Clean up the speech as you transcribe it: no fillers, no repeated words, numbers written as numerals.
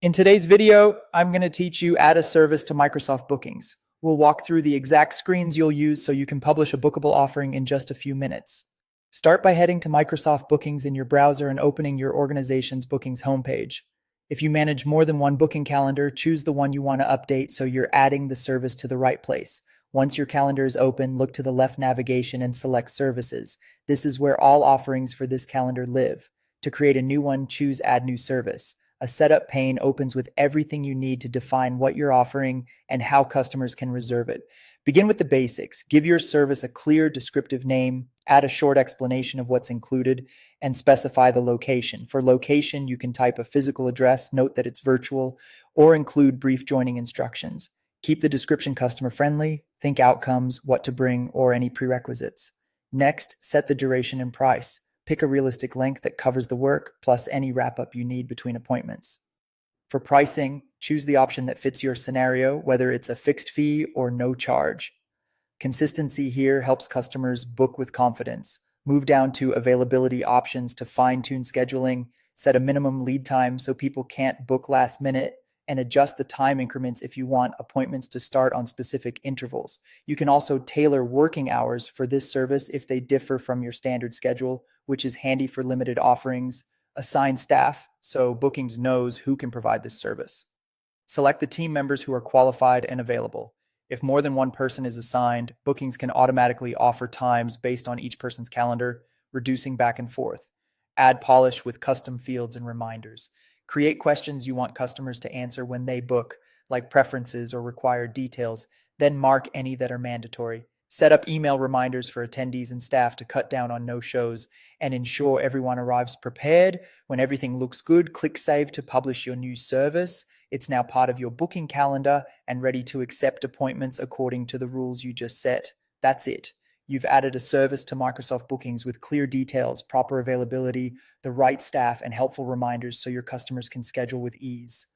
In today's video, I'm going to teach you add a service to Microsoft Bookings. We'll walk through the exact screens you'll use so you can publish a bookable offering in just a few minutes. Start by heading to Microsoft Bookings in your browser and opening your organization's Bookings homepage. If you manage more than one booking calendar, choose the one you want to update so you're adding the service to the right place. Once your calendar is open, look to the left navigation and select Services. This is where all offerings for this calendar live. To create a new one, choose Add New Service. A setup pane opens with everything you need to define what you're offering and how customers can reserve it. Begin with the basics. Give your service a clear, descriptive name, add a short explanation of what's included, and specify the location. For location, you can type a physical address, note that it's virtual, or include brief joining instructions. Keep the description customer friendly, think outcomes, what to bring, or any prerequisites. Next, set the duration and price. Pick a realistic length that covers the work, plus any wrap-up you need between appointments. For pricing, choose the option that fits your scenario, whether it's a fixed fee or no charge. Consistency here helps customers book with confidence. Move down to availability options to fine-tune scheduling, set a minimum lead time so people can't book last minute, and adjust the time increments if you want appointments to start on specific intervals. You can also tailor working hours for this service if they differ from your standard schedule, which is handy for limited offerings. Assign staff so Bookings knows who can provide this service. Select the team members who are qualified and available. If more than one person is assigned, Bookings can automatically offer times based on each person's calendar, reducing back and forth. Add polish with custom fields and reminders. Create questions you want customers to answer when they book, like preferences or required details, then mark any that are mandatory. Set up email reminders for attendees and staff to cut down on no-shows and ensure everyone arrives prepared. When everything looks good, click Save to publish your new service. It's now part of your booking calendar and ready to accept appointments according to the rules you just set. That's it. You've added a service to Microsoft Bookings with clear details, proper availability, the right staff, and helpful reminders so your customers can schedule with ease.